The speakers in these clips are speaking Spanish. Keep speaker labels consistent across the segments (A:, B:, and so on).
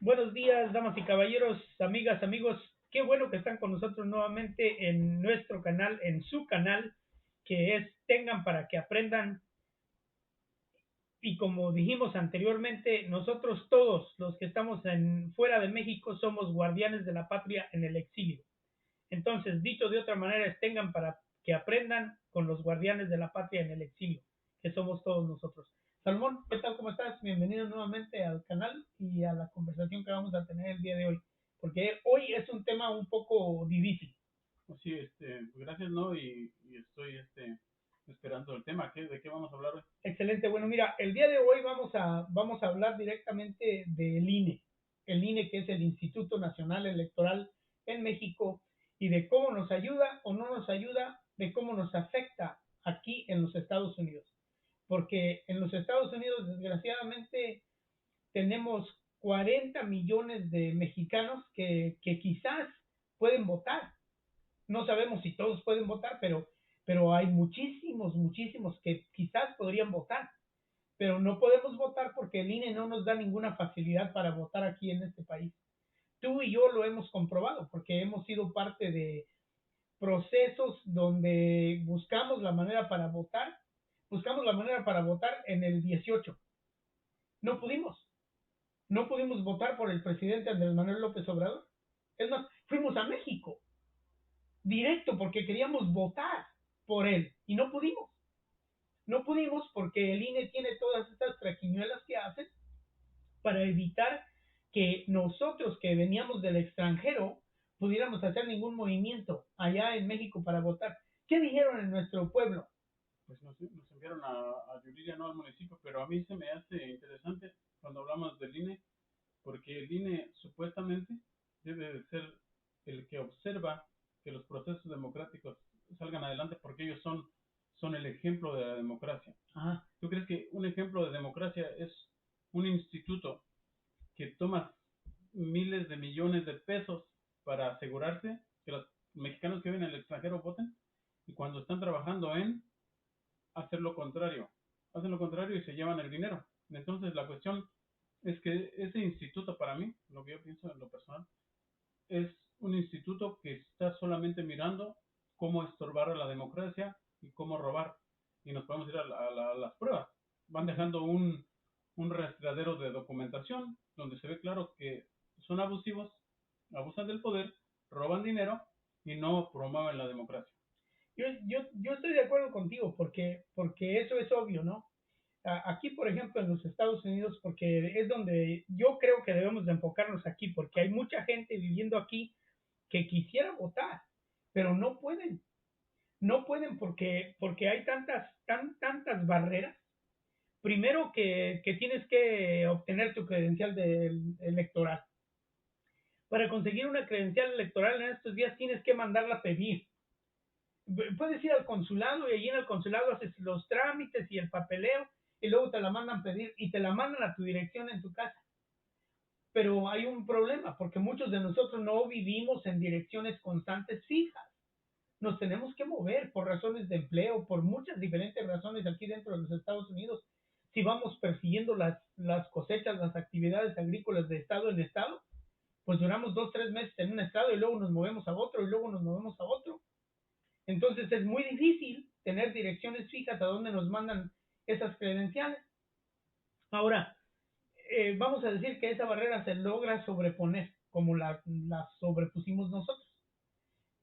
A: Buenos días, damas y caballeros, amigas, amigos. Qué bueno que están con nosotros nuevamente en nuestro canal, en su canal, que es Tengan para que aprendan. Y como dijimos anteriormente, nosotros todos los que estamos fuera de México somos guardianes de la patria en el exilio. Entonces, dicho de otra manera, es Tengan para que aprendan con los guardianes de la patria en el exilio, que somos todos nosotros. Salmón, ¿qué tal? ¿Cómo estás? Bienvenido nuevamente al canal y a la conversación que vamos a tener el día de hoy, porque hoy es un tema un poco difícil.
B: Sí, gracias, ¿no? Y estoy, esperando el tema. ¿De qué vamos a hablar hoy?
A: Excelente. Bueno, mira, el día de hoy vamos a hablar directamente del INE. El INE, que es el Instituto Nacional Electoral en México, y de cómo nos ayuda o no nos ayuda, de cómo nos afecta aquí en los Estados Unidos. Porque en los Estados Unidos, desgraciadamente, tenemos 40 millones de mexicanos que quizás pueden votar. No sabemos si todos pueden votar, pero hay muchísimos, muchísimos que quizás podrían votar, pero no podemos votar porque el INE no nos da ninguna facilidad para votar aquí en este país. Tú y yo lo hemos comprobado porque hemos sido parte de procesos donde buscamos la manera para votar en el 18. No pudimos, no pudimos votar por el presidente Andrés Manuel López Obrador. Es más, fuimos a México directo porque queríamos votar por él y no pudimos. No pudimos porque el INE tiene todas estas traquiñuelas que hacen para evitar que nosotros que veníamos del extranjero pudiéramos hacer ningún movimiento allá en México para votar. ¿Qué dijeron en nuestro pueblo?
B: Pues nos enviaron a Yuriria, no al municipio, pero a mí se me hace interesante cuando hablamos del INE, porque el INE supuestamente debe de ser el que observa que los procesos democráticos salgan adelante, porque ellos son el ejemplo de la democracia.
A: Ajá.
B: ¿Tú crees que un ejemplo de democracia es un instituto que toma miles de millones de pesos para asegurarse que los mexicanos que viven en el extranjero voten, y cuando están trabajando en hacer lo contrario, hacen lo contrario y se llevan el dinero? Entonces la cuestión es que ese instituto, para mí, lo que yo pienso en lo personal, es un instituto que está solamente mirando cómo estorbar a la democracia y cómo robar. Y nos podemos ir a las pruebas. Van dejando un rastreadero de documentación donde se ve claro que son abusivos, abusan del poder, roban dinero y no promueven la democracia.
A: Yo estoy de acuerdo contigo porque eso es obvio, ¿no? Aquí, por ejemplo, en los Estados Unidos, porque es donde yo creo que debemos de enfocarnos aquí, porque hay mucha gente viviendo aquí que quisiera votar, pero no pueden. No pueden porque hay tantas barreras. Primero que tienes que obtener tu credencial electoral. Para conseguir una credencial electoral en estos días tienes que mandarla a pedir. Puedes ir al consulado y allí en el consulado haces los trámites y el papeleo y luego te la mandan a pedir y te la mandan a tu dirección en tu casa. Pero hay un problema porque muchos de nosotros no vivimos en direcciones constantes fijas. Nos tenemos que mover por razones de empleo, por muchas diferentes razones aquí dentro de los Estados Unidos. Si vamos persiguiendo las cosechas, las actividades agrícolas de estado en estado, pues duramos 2, 3 meses en un estado y luego nos movemos a otro y luego nos movemos a otro. Entonces es muy difícil tener direcciones fijas a donde nos mandan esas credenciales. Ahora, vamos a decir que esa barrera se logra sobreponer, como la sobrepusimos nosotros.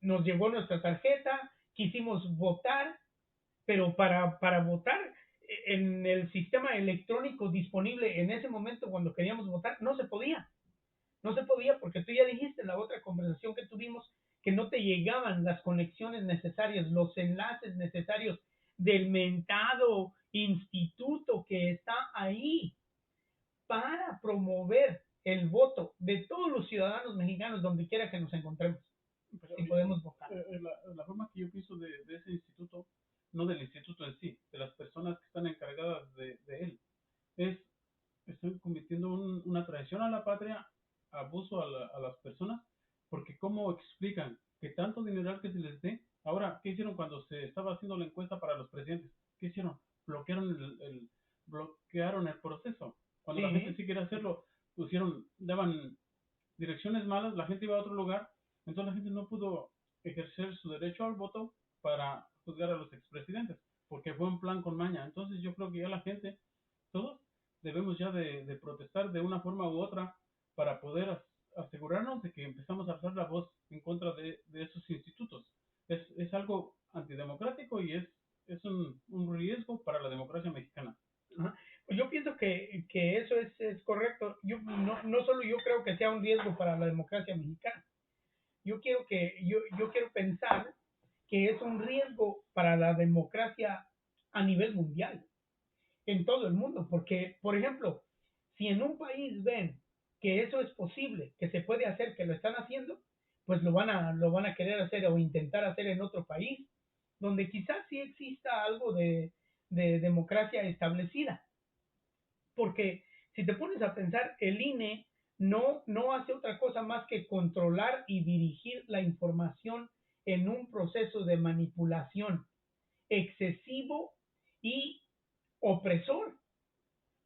A: Nos llegó nuestra tarjeta, quisimos votar, pero para votar en el sistema electrónico disponible en ese momento cuando queríamos votar, no se podía. No se podía porque tú ya dijiste en la otra conversación que tuvimos que no te llegaban las conexiones necesarias, los enlaces necesarios del mentado instituto que está ahí para promover el voto de todos los ciudadanos mexicanos donde quiera que nos encontremos,
B: Pero
A: si podemos votar.
B: la forma que yo pienso de ese instituto, no del instituto en sí, de las personas que están encargadas de él, es están cometiendo una traición a la patria, abuso a las personas, porque cómo explican que tanto dinero que se les dé. Ahora, ¿qué hicieron cuando se estaba haciendo la encuesta para los presidentes? ¿Qué hicieron? Bloquearon bloquearon el proceso, cuando la gente
A: Sí,
B: sí quiere hacerlo. daban direcciones malas, la gente iba a otro lugar, entonces la gente no pudo ejercer su derecho al voto para juzgar a los expresidentes, porque fue un plan con maña. Entonces yo creo que ya la gente, todos, debemos ya de protestar de una forma u otra para poder asegurarnos de que empezamos a alzar la voz en contra de esos institutos. Es algo antidemocrático y es un riesgo para la democracia mexicana.
A: Ajá. Pues yo pienso que eso es correcto. Yo no solo yo creo que sea un riesgo para la democracia mexicana. Yo quiero pensar que es un riesgo para la democracia a nivel mundial, en todo el mundo, porque, por ejemplo, si en un país ven que eso es posible, que se puede hacer, que lo están haciendo, pues lo van a querer hacer o intentar hacer en otro país, donde quizás sí exista algo de democracia establecida. Porque si te pones a pensar, el INE no hace otra cosa más que controlar y dirigir la información en un proceso de manipulación excesivo y opresor.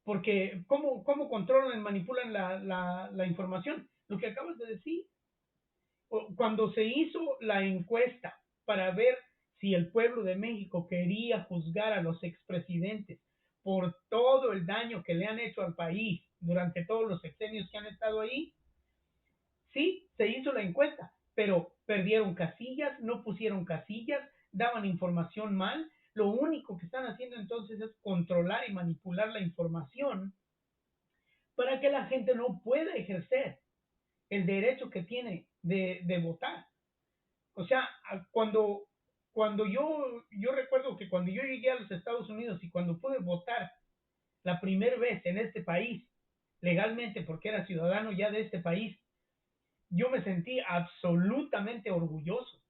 A: Porque ¿cómo controlan y manipulan la información? Lo que acabas de decir, cuando se hizo la encuesta para ver si el pueblo de México quería juzgar a los expresidentes por todo el daño que le han hecho al país durante todos los sexenios que han estado ahí, sí, se hizo la encuesta, pero perdieron casillas, no pusieron casillas, daban información mal. Lo único que están haciendo entonces es controlar y manipular la información para que la gente no pueda ejercer el derecho que tiene de votar. O sea, cuando yo recuerdo que cuando yo llegué a los Estados Unidos y cuando pude votar la primera vez en este país, legalmente, porque era ciudadano ya de este país, yo me sentí absolutamente orgulloso,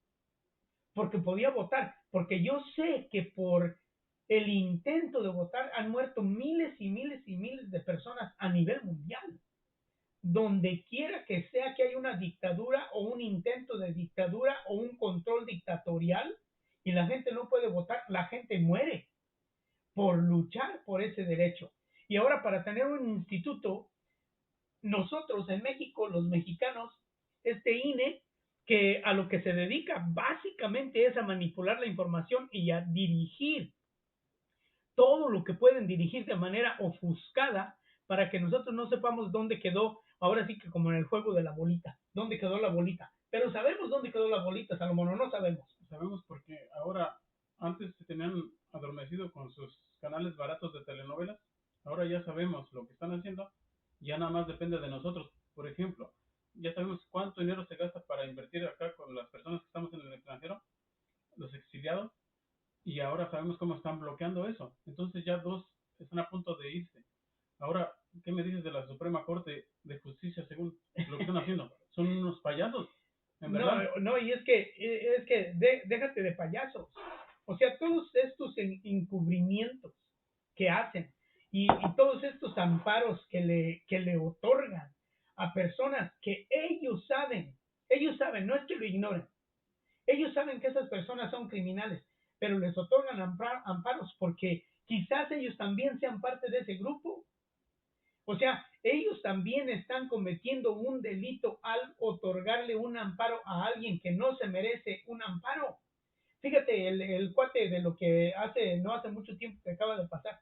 A: porque podía votar, porque yo sé que por el intento de votar han muerto miles y miles y miles de personas a nivel mundial. Donde quiera que sea que haya una dictadura o un intento de dictadura o un control dictatorial y la gente no puede votar, la gente muere por luchar por ese derecho. Y ahora para tener un instituto, nosotros en México, los mexicanos, este INE, que a lo que se dedica básicamente es a manipular la información y a dirigir todo lo que pueden dirigir de manera ofuscada para que nosotros no sepamos dónde quedó, ahora sí que como en el juego de la bolita, dónde quedó la bolita. Pero sabemos dónde quedó la bolita, Salomón, o no sabemos.
B: Sabemos porque ahora, antes se tenían adormecido con sus canales baratos de telenovelas, ahora ya sabemos lo que están haciendo, ya nada más depende de nosotros. Por ejemplo, ya sabemos cuánto dinero se gasta para invertir acá con las personas que estamos en el extranjero, los exiliados, y ahora sabemos cómo están bloqueando eso. Entonces ya dos están a punto de irse. Ahora, ¿qué me dices de la Suprema Corte de Justicia según lo que están haciendo? Son unos payasos, en
A: No,
B: verdad.
A: no, y déjate de payasos. O sea, todos estos encubrimientos que hacen y todos estos amparos que le otorgan a personas que ellos saben, no es que lo ignoren, ellos saben que esas personas son criminales, pero les otorgan amparos porque quizás ellos también sean parte de ese grupo. O sea, ellos también están cometiendo un delito al otorgarle un amparo a alguien que no se merece un amparo. Fíjate el cuate de lo que no hace mucho tiempo que acaba de pasar.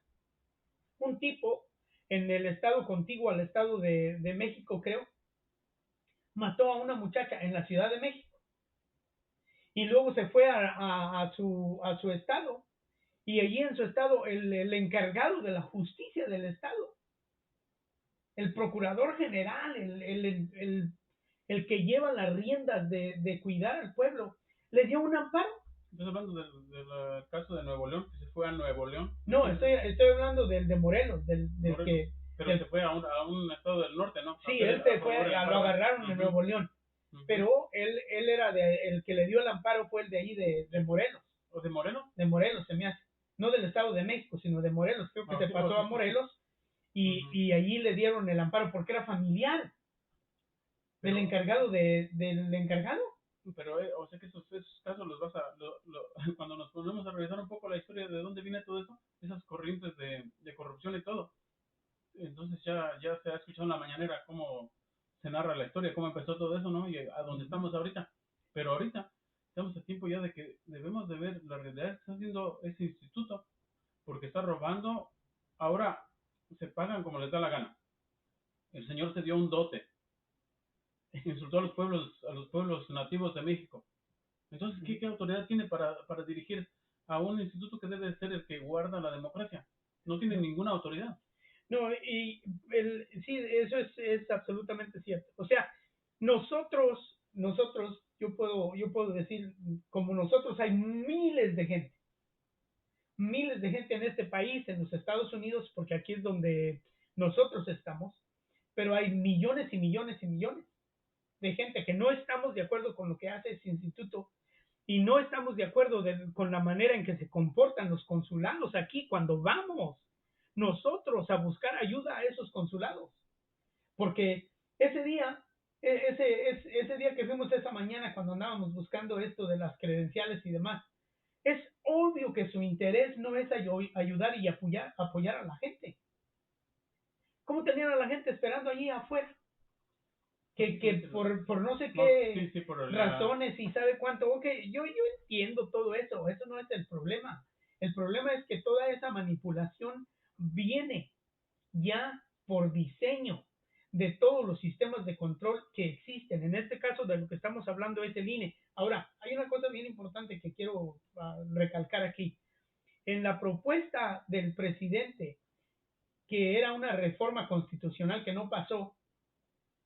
A: Un tipo en el estado contiguo al estado de México, creo, mató a una muchacha en la Ciudad de México y luego se fue a su estado y allí en su estado el encargado de la justicia del estado, el procurador general, el que lleva las riendas de cuidar al pueblo, le dio un amparo.
B: Estás hablando del caso de Nuevo León, que se fue a Nuevo León.
A: No, estoy hablando del de Morelos, del
B: Morelos.
A: que...
B: Pero se fue a un estado del norte, ¿no?
A: Sí, él se fue, lo agarraron en Nuevo León. Pero él era el que le dio el amparo fue el de ahí de Morelos.
B: ¿O de Morelos?
A: De Morelos, se me hace. No del Estado de México, sino de Morelos. Creo que se pasó a Morelos y allí le dieron el amparo porque era familiar del encargado del encargado.
B: Pero, o sea que esos casos los vas a... cuando nos ponemos a revisar un poco la historia de dónde viene todo eso, esas corrientes de corrupción y todo, entonces ya se ha escuchado en la mañanera cómo se narra la historia, cómo empezó todo eso, ¿no? Y a dónde estamos ahorita. Pero ahorita estamos a tiempo ya de que debemos de ver la realidad que está haciendo ese instituto, porque está robando. Ahora se pagan como les da la gana. El señor se dio un dote, insultó a los pueblos nativos de México. Entonces, ¿qué autoridad tiene para dirigir a un instituto que debe ser el que guarda la democracia? No tiene ninguna autoridad.
A: No, sí, eso es absolutamente cierto. O sea, nosotros, yo puedo decir, como nosotros hay miles de gente en este país, en los Estados Unidos, porque aquí es donde nosotros estamos, pero hay millones y millones y millones de gente que no estamos de acuerdo con lo que hace ese instituto y no estamos de acuerdo con la manera en que se comportan los consulados aquí cuando vamos nosotros a buscar ayuda a esos consulados. Porque ese día, ese día que fuimos esa mañana cuando andábamos buscando esto de las credenciales y demás, es obvio que su interés no es ayudar y apoyar a la gente. ¿Cómo tenían a la gente esperando allí afuera? Que por no sé qué
B: Sí, por
A: razones y sabe cuánto. Ok, yo entiendo todo eso no es el problema. El problema es que toda esa manipulación viene ya por diseño de todos los sistemas de control que existen. En este caso de lo que estamos hablando es el INE. Ahora, hay una cosa bien importante que quiero recalcar aquí. En la propuesta del presidente, que era una reforma constitucional que no pasó,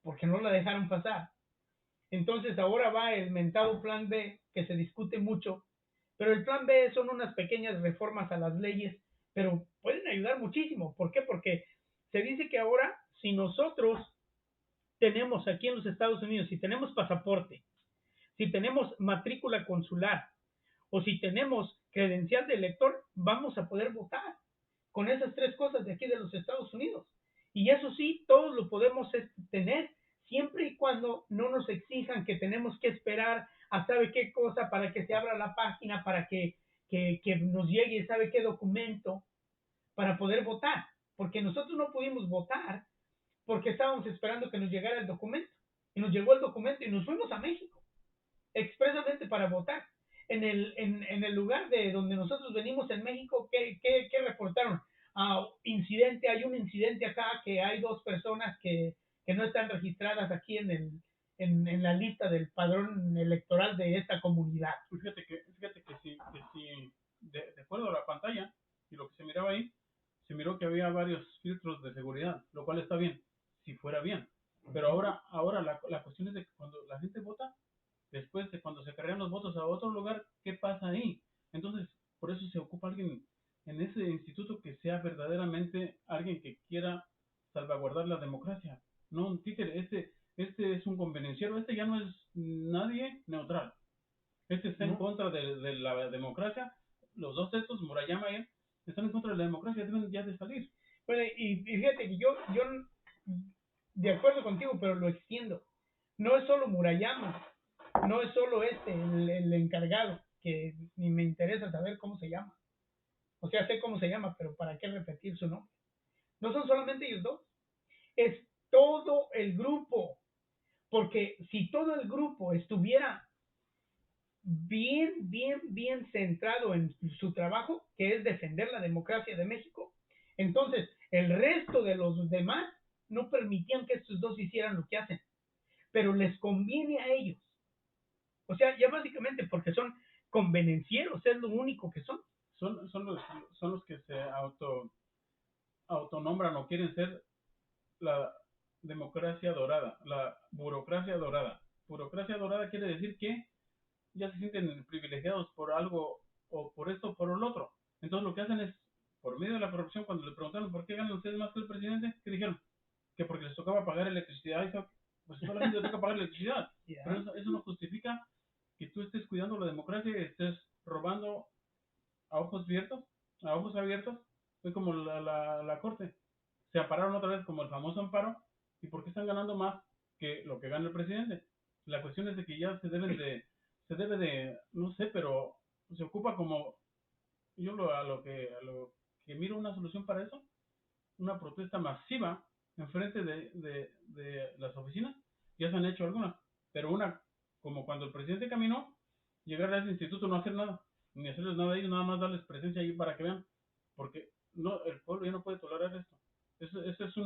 A: porque no la dejaron pasar, entonces ahora va el mentado plan B, que se discute mucho, pero el plan B son unas pequeñas reformas a las leyes, pero pueden ayudar muchísimo. ¿Por qué? Porque se dice que ahora, si nosotros tenemos aquí en los Estados Unidos, si tenemos pasaporte, si tenemos matrícula consular o si tenemos credencial de elector, vamos a poder votar con esas tres cosas de aquí de los Estados Unidos. Y eso sí, todos lo podemos tener siempre y cuando no nos exijan que tenemos que esperar a sabe qué cosa para que se abra la página, para que nos llegue sabe qué documento para poder votar. Porque nosotros no pudimos votar porque estábamos esperando que nos llegara el documento. Y nos llegó el documento y nos fuimos a México expresamente para votar. En el lugar de donde nosotros venimos en México, ¿qué reportaron? Incidente, hay un incidente acá que hay dos personas que no están registradas aquí en la lista del padrón electoral de esta comunidad.
B: Fíjate que si de acuerdo a la pantalla y lo que se miraba ahí, se miró que había varios filtros de seguridad, lo cual está bien, si fuera bien. Pero ahora la cuestión es de que cuando la gente vota, después de cuando se cargan los votos a otro lugar, ¿qué pasa ahí? Entonces, por eso se ocupa alguien en ese instituto que sea verdaderamente alguien que quiera salvaguardar la democracia. No un títere, este es un convenenciero, este ya no es nadie neutral. Este está en contra de la democracia. Los dos estos, Murayama y él, están en contra de la democracia, deben ya de salir.
A: Bueno, y fíjate que yo de acuerdo contigo, pero lo extiendo. No es solo Murayama, no es solo el encargado, que ni me interesa saber cómo se llama. O sea, sé cómo se llama, pero ¿para qué repetir su nombre? No son solamente ellos dos, es todo el grupo. Porque si todo el grupo estuviera bien centrado en su trabajo, que es defender la democracia de México, entonces el resto de los demás no permitían que estos dos hicieran lo que hacen, pero les conviene a ellos. O sea, ya básicamente porque son convenencieros, es lo único que son.
B: Son los que se autonombran o quieren ser la democracia dorada, la burocracia dorada. Burocracia dorada quiere decir que ya se sienten privilegiados por algo o por esto o por el otro. Entonces lo que hacen es, por medio de la corrupción, cuando le preguntaron por qué ganan ustedes más que el presidente, ¿qué dijeron? Que porque les tocaba pagar electricidad. Pues solamente les toca pagar electricidad. Yeah. Pero eso no justifica que tú estés cuidando la democracia y estés robando a ojos abiertos. Fue como la corte. Se ampararon otra vez como el famoso amparo. ¿Y por qué están ganando más que lo que gana el presidente? La cuestión es de que ya se debe de, no sé, pero se ocupa como, a lo que miro una solución para eso, una protesta masiva enfrente de las oficinas, ya se han hecho algunas, pero una, como cuando el presidente caminó, llegar a ese instituto no hacer nada, ni hacerles nada a ellos, nada más darles presencia ahí para que vean, porque no, el pueblo ya no puede tolerar esto. Eso es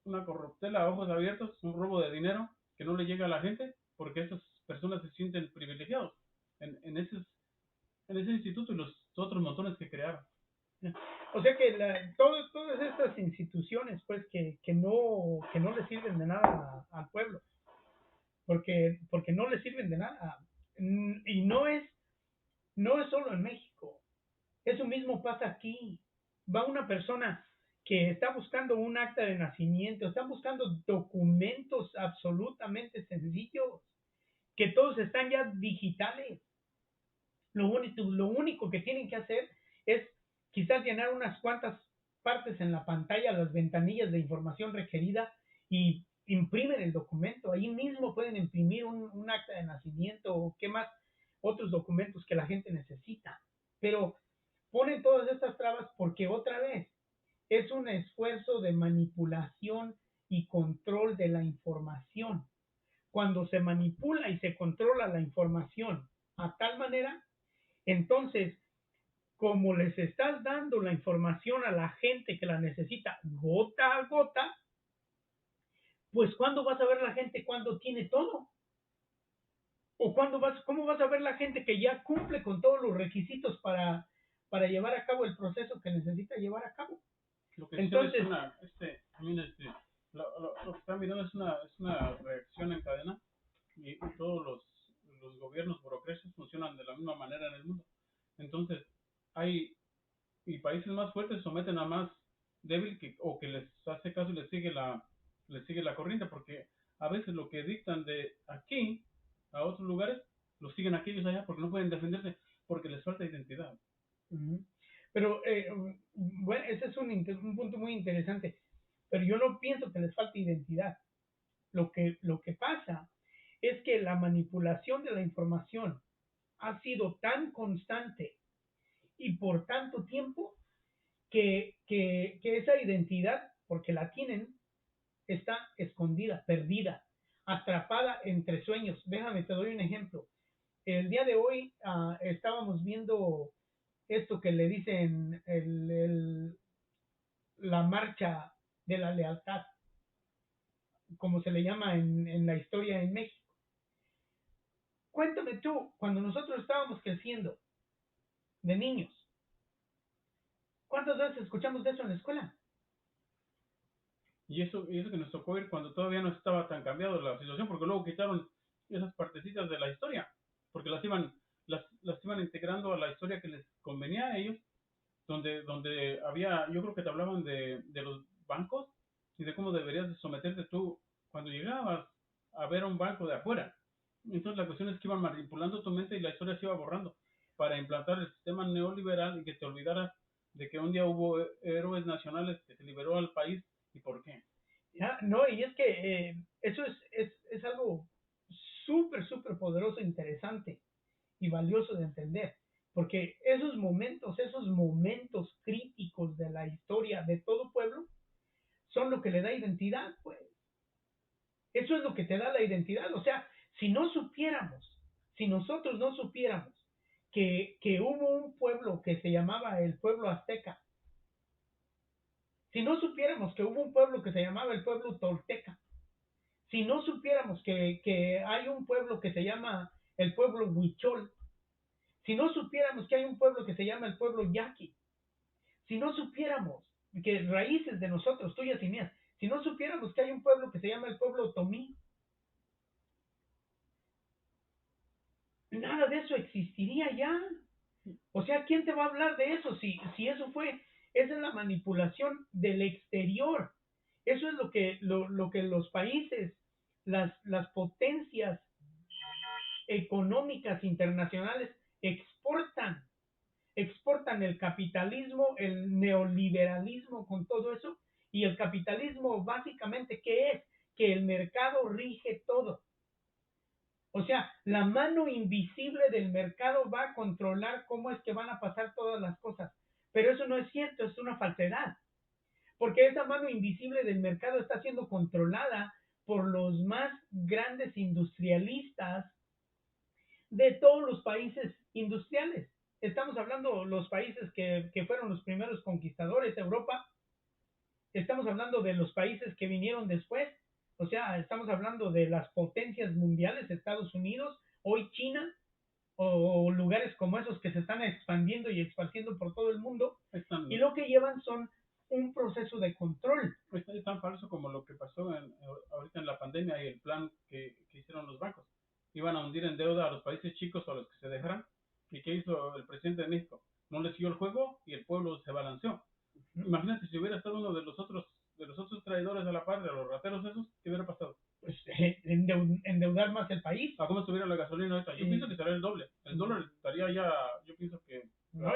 B: una corruptela a ojos abiertos, un robo de dinero que no le llega a la gente, porque esas personas se sienten privilegiados en ese instituto y los otros montones que crearon.
A: O sea que todas estas instituciones, pues, que no le sirven de nada al pueblo, porque no le sirven de nada. Y no es solo en México, eso mismo pasa aquí. Va una persona que está buscando un acta de nacimiento, está buscando documentos absolutamente sencillos, que todos están ya digitales. Lo único que tienen que hacer es quizás llenar unas cuantas partes en la pantalla, las ventanillas de información requerida y imprimen el documento. Ahí mismo pueden imprimir un acta de nacimiento o qué más, otros documentos que la gente necesita. Pero ponen todas estas trabas porque otra vez es un esfuerzo de manipulación y control de la información. Cuando se manipula y se controla la información a tal manera, entonces, como les estás dando la información a la gente que la necesita gota a gota, pues ¿cuándo vas a ver la gente cuando tiene todo? ¿O cómo vas a ver la gente que ya cumple con todos los requisitos para llevar a cabo el proceso que necesita llevar a cabo?
B: Lo que sucede es
A: Entonces,
B: también lo que están mirando es una reacción en cadena y todos los gobiernos burocráticos funcionan de la misma manera en el mundo. Entonces, hay y países más fuertes someten a más débil o que les hace caso y les sigue la corriente, porque a veces lo que dictan de aquí a otros lugares, lo siguen aquellos allá porque no pueden defenderse, porque les falta identidad.
A: pero bueno, ese es un punto muy interesante, pero yo no pienso que les falte identidad. Lo que pasa es que la manipulación de la información ha sido tan constante y por tanto tiempo que esa identidad, porque la tienen, está escondida, perdida, atrapada entre sueños. Déjame, te doy un ejemplo. El día de hoy estábamos viendo esto que le dicen la marcha de la lealtad, como se le llama en la historia en México. Cuéntame tú, cuando nosotros estábamos creciendo de niños, ¿cuántas veces escuchamos de eso en la escuela?
B: Y eso que nos tocó ir cuando todavía no estaba tan cambiado la situación, porque luego quitaron esas partecitas de la historia, porque las iban integrando a la historia que les convenía a ellos, donde había, yo creo que te hablaban de los bancos y de cómo deberías de someterte tú cuando llegabas a ver un banco de afuera. Entonces la cuestión es que iban manipulando tu mente y la historia se iba borrando para implantar el sistema neoliberal y que te olvidaras de que un día hubo héroes nacionales que se liberó al país y por qué.
A: Ya, no, y es que eso es algo súper, súper poderoso, interesante y valioso de entender, porque esos momentos críticos de la historia de todo pueblo son lo que le da identidad, pues. Eso es lo que te da la identidad. O sea, si no supiéramos, si nosotros no supiéramos que hubo un pueblo que se llamaba el pueblo azteca, si no supiéramos que hubo un pueblo que se llamaba el pueblo tolteca, si no supiéramos que hay un pueblo que se llama el pueblo huichol, si no supiéramos que hay un pueblo que se llama el pueblo yaqui, si no supiéramos que raíces de nosotros, tuyas y mías, si no supiéramos que hay un pueblo que se llama el pueblo otomí, nada de eso existiría ya. O sea, ¿quién te va a hablar de eso si eso fue, esa es la manipulación del exterior? Eso es lo que los países, las potencias económicas internacionales exportan. Exportan el capitalismo, el neoliberalismo con todo eso. Y el capitalismo básicamente, ¿qué es? Que el mercado rige todo. O sea, la mano invisible del mercado va a controlar cómo es que van a pasar todas las cosas. Pero eso no es cierto, es una falsedad. porque esa mano invisible del mercado está siendo controlada por los más grandes industrialistas de todos los países industriales. Estamos hablando de los países que fueron los primeros conquistadores, Europa. Estamos hablando de los países que vinieron después. O sea, estamos hablando de las potencias mundiales, Estados Unidos, hoy China, o lugares como esos que se están expandiendo y expandiendo por todo el mundo. Y lo que llevan son un proceso de control.
B: Es tan falso como lo que pasó ahorita en la pandemia y el plan que hicieron los bancos. Iban a hundir en deuda a los países chicos o a los que se dejaran. ¿Y qué hizo el presidente de México? No le siguió el juego y el pueblo se balanceó. Imagínate si hubiera estado uno de los otros traidores de la patria, los rateros esos, ¿qué hubiera pasado?
A: Pues endeudar más el país.
B: ¿A cómo estuviera la gasolina ahorita? Yo pienso que estaría el doble. El dólar estaría ya, yo pienso que
A: No,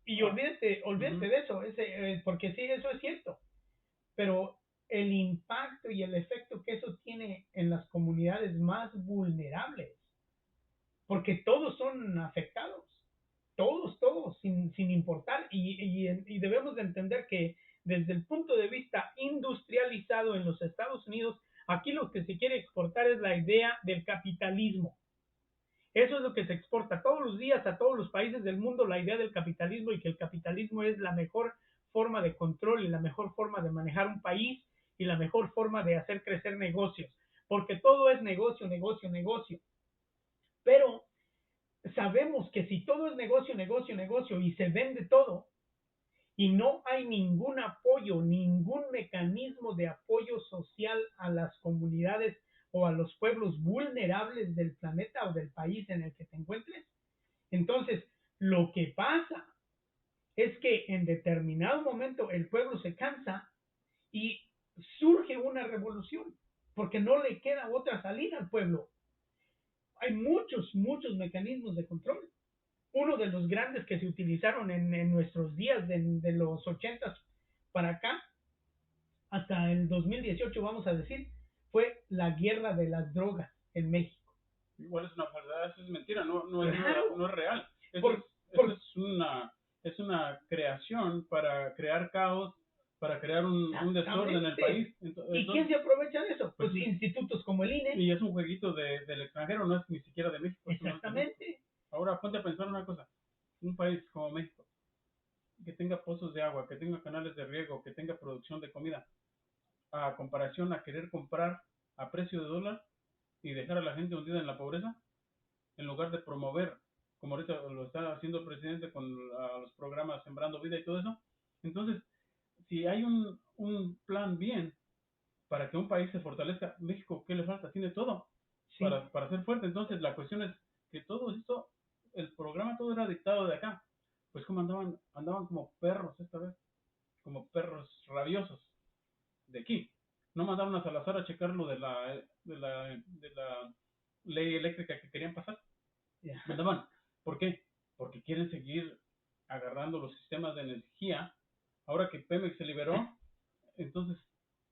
A: y olvídate de eso, porque sí, eso es cierto, pero el impacto y el efecto que eso tiene en las comunidades más vulnerables, porque todos son afectados, todos, sin importar, y debemos de entender que desde el punto de vista industrializado en los Estados Unidos, aquí lo que se quiere exportar es la idea del capitalismo. Eso es lo que se exporta todos los días a todos los países del mundo, la idea del capitalismo, y que el capitalismo es la mejor forma de control y la mejor forma de manejar un país y la mejor forma de hacer crecer negocios, porque todo es negocio, negocio, negocio. Pero sabemos que si todo es negocio, negocio, negocio y se vende todo y no hay ningún apoyo, ningún mecanismo de apoyo social a las comunidades o a los pueblos vulnerables del planeta o del país en el que te encuentres, entonces lo que pasa es que en determinado momento el pueblo se cansa y surge una revolución, porque no le queda otra salida al pueblo. Hay muchos mecanismos de control. Uno de los grandes que se utilizaron en nuestros días de los 80 para acá, hasta el 2018 vamos a decir, fue la guerra de las drogas en México.
B: Igual es una falsedad, eso es mentira, no es real. Es una creación para crear caos, para crear un desorden en el país.
A: ¿Y quién se aprovecha de eso? Pues institutos como el INE.
B: Y es un jueguito del extranjero, no es ni siquiera de México.
A: Exactamente.
B: Ahora ponte a pensar una cosa, un país como México, que tenga pozos de agua, que tenga canales de riego, que tenga producción de comida, a comparación a querer comprar a precio de dólar y dejar a la gente hundida en la pobreza, en lugar de promover, como ahorita lo está haciendo el presidente con los programas Sembrando Vida y todo eso. Entonces, si hay un plan bien para que un país se fortalezca, México, ¿qué le falta? Tiene todo para ser fuerte. Entonces, la cuestión es que todo esto, el programa todo era dictado de acá. Pues como andaban como perros esta vez, como perros rabiosos de aquí. No mandaron a Salazar a checar lo de la ley eléctrica que querían pasar. Mandaban. ¿Por qué? Porque quieren seguir agarrando los sistemas de energía. Ahora que Pemex se liberó, entonces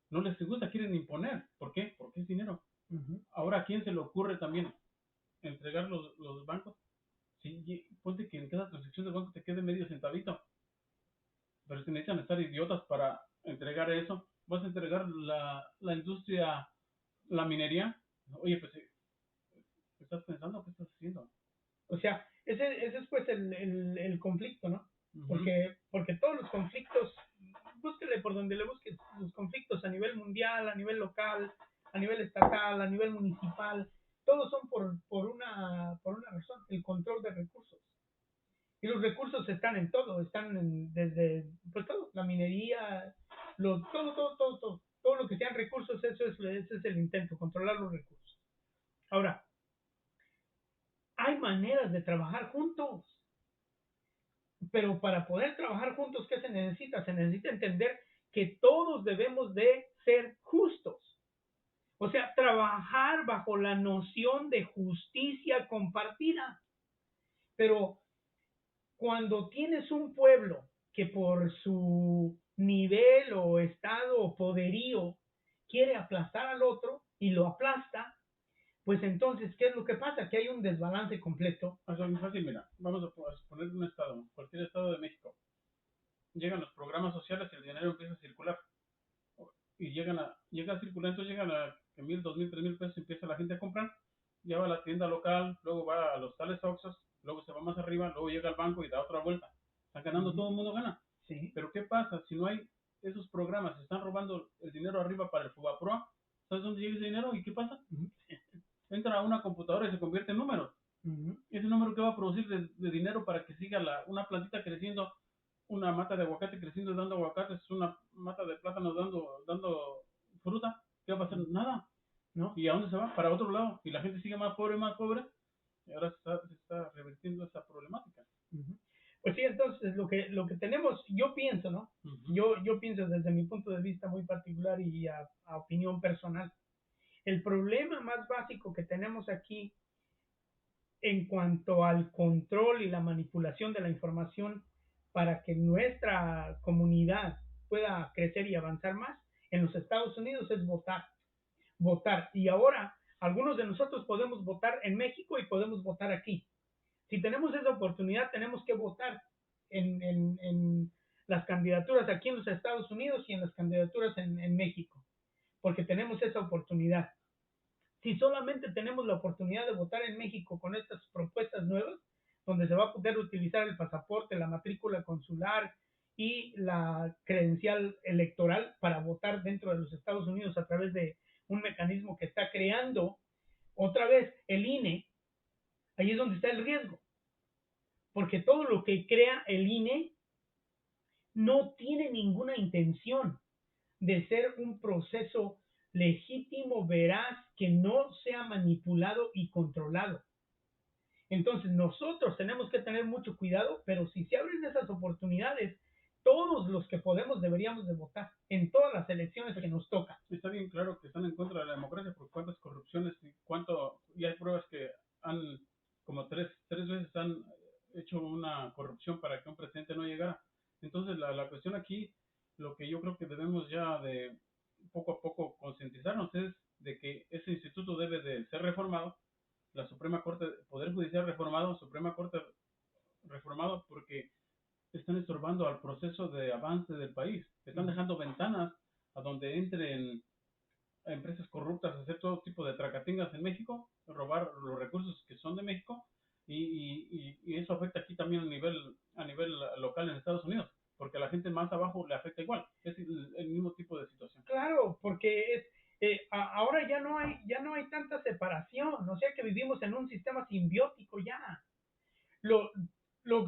B: no les gusta, quieren imponer. ¿Por qué? Porque es dinero. Ahora, ¿a quién se le ocurre también entregar los bancos? Sí, ponte que en cada transacción del banco te quede medio centavito. Pero se necesitan estar idiotas para entregar eso. Vas a entregar la industria, la minería. Oye, pues, ¿estás pensando qué estás haciendo?
A: O sea, ese es pues el conflicto, ¿no? Porque todos los conflictos, búsquele por donde le busques, los conflictos a nivel mundial, a nivel local, a nivel estatal, a nivel municipal, todos son por una razón, el control de recursos. Y los recursos están en todo, desde, pues todo, la minería, todo lo que sean recursos, ese es el intento, controlar los recursos. Ahora, hay maneras de trabajar juntos, pero para poder trabajar juntos, ¿qué se necesita? Se necesita entender que todos debemos de ser justos. O sea, trabajar bajo la noción de justicia compartida. Pero cuando tienes un pueblo que por su nivel o estado o poderío quiere aplastar al otro y lo aplasta, pues entonces, ¿qué es lo que pasa? Que hay un desbalance completo.
B: Es muy fácil, mira, vamos a poner un estado, cualquier estado de México. llegan los programas sociales y el dinero empieza a circular. Y llega a circular, entonces llegan a que 1,000, 2,000, 3,000 pesos, empieza la gente a comprar, ya va a la tienda local, luego va a los tales Oxxos, luego se va más arriba, luego llega al banco y da otra vuelta. Están ganando, todo el mundo gana.
A: Sí.
B: Pero ¿qué pasa? Si no hay esos programas, se están robando el dinero arriba para el Fubapro, ¿sabes dónde llega ese dinero? ¿Y qué pasa? Entra a una computadora y se convierte en números. Ese número que va a producir de dinero para que siga una plantita creciendo, una mata de aguacate creciendo dando aguacates, una mata de plátanos dando fruta, ¿qué va a pasar? Nada, ¿no? ¿Y a dónde se va? Para otro lado. Y la gente sigue más pobre, y ahora se está revirtiendo esa problemática.
A: Pues sí, entonces lo que tenemos, yo pienso, ¿no? Yo pienso desde mi punto de vista muy particular y a opinión personal. El problema más básico que tenemos aquí en cuanto al control y la manipulación de la información para que nuestra comunidad pueda crecer y avanzar más en los Estados Unidos es votar. Votar. Y ahora algunos de nosotros podemos votar en México y podemos votar aquí. Si tenemos esa oportunidad, tenemos que votar en las candidaturas aquí en los Estados Unidos y en las candidaturas en México, porque tenemos esa oportunidad. Si solamente tenemos la oportunidad de votar en México con estas propuestas nuevas, donde se va a poder utilizar el pasaporte, la matrícula consular y la credencial electoral para votar dentro de los Estados Unidos a través de un mecanismo que está creando otra vez el INE, ahí es donde está el riesgo, porque todo lo que crea el INE no tiene ninguna intención de ser un proceso legítimo, veraz, que no sea manipulado y controlado. Entonces nosotros tenemos que tener mucho cuidado, pero si se abren esas oportunidades, todos los que podemos deberíamos de votar en todas las elecciones que nos tocan.
B: Está bien claro que están en contra de la democracia por cuántas corrupciones y cuánto, y hay pruebas que han, como tres veces han hecho una corrupción para que un presidente no llegara. Entonces la cuestión aquí, lo que yo creo que debemos ya de poco a poco concientizarnos es de que ese instituto debe de ser reformado, la Suprema Corte, Poder Judicial reformado, Suprema Corte reformado, porque están estorbando al proceso de avance del país, están dejando ventanas a donde entren empresas corruptas a hacer todo tipo de tracatingas en México, robar los recursos que son de México, y eso afecta aquí también a nivel local en Estados Unidos, porque a la gente más abajo le afecta igual, es el mismo tipo de situación.
A: Claro, porque ahora ya no hay tanta separación, o sea que vivimos en un sistema simbiótico ya. Lo,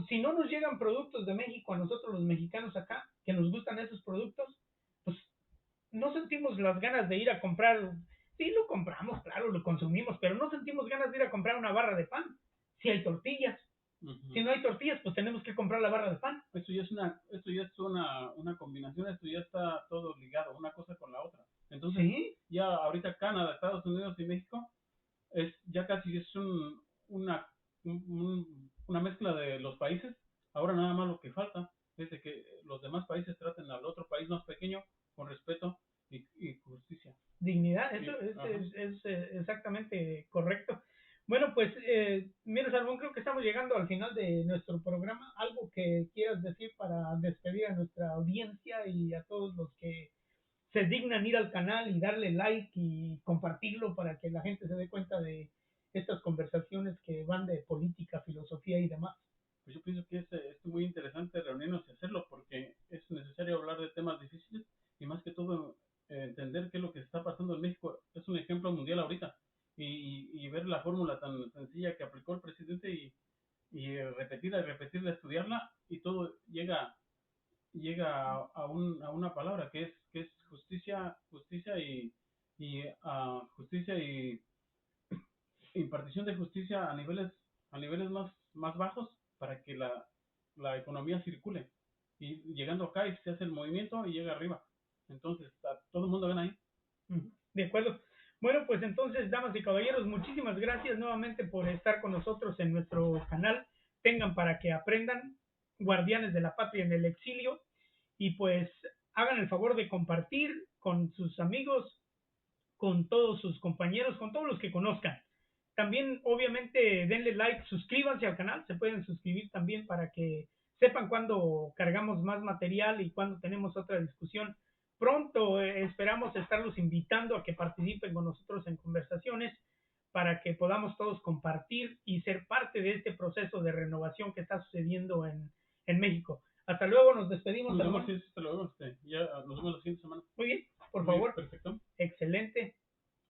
A: si no nos llegan productos de México a nosotros los mexicanos acá, que nos gustan esos productos, pues no sentimos las ganas de ir a comprar. Sí, lo compramos, claro, lo consumimos, pero no sentimos ganas de ir a comprar una barra de pan. Si hay tortillas, si no hay tortillas, pues tenemos que comprar la barra de pan.
B: Esto ya es una combinación, esto ya está todo ligado, una cosa con la otra. Entonces,
A: ¿sí?
B: Ya ahorita Canadá, Estados Unidos y México ya casi es una mezcla de los países. Ahora nada más lo que falta es de que los demás países traten al otro país más pequeño con respeto y justicia.
A: Dignidad, eso es exactamente correcto. Bueno, pues, mira, Salmón, creo que estamos llegando al final de nuestro programa. ¿Algo que quieras decir para despedir a nuestra audiencia y a todos los que se dignan ir al canal y darle like y compartirlo para que la gente se dé cuenta de estas conversaciones que van de política, filosofía y demás?
B: Pues yo pienso que es muy interesante reunirnos y hacerlo porque es necesario hablar de temas difíciles y más que todo entender qué es lo que está pasando en México. Es un ejemplo mundial ahorita y ver la fórmula tan sencilla que aplicó el presidente y repetirla y repetirla, estudiarla y todo llega a una palabra que es justicia justicia y impartición de justicia a niveles más bajos para que la economía circule. Y llegando acá y se hace el movimiento y llega arriba. Entonces, todo el mundo ven ahí.
A: De acuerdo. Bueno, pues entonces, damas y caballeros, muchísimas gracias nuevamente por estar con nosotros en nuestro canal. Tengan para que aprendan, guardianes de la patria en el exilio, y pues hagan el favor de compartir con sus amigos, con todos sus compañeros, con todos los que conozcan. También, obviamente, denle like, suscríbanse al canal, se pueden suscribir también para que sepan cuándo cargamos más material y cuándo tenemos otra discusión. Pronto esperamos estarlos invitando a que participen con nosotros en conversaciones para que podamos todos compartir y ser parte de este proceso de renovación que está sucediendo en México. Hasta luego, nos despedimos,
B: Nos vemos,
A: Salomón.
B: hasta luego. Ya nos vemos la siguiente semana.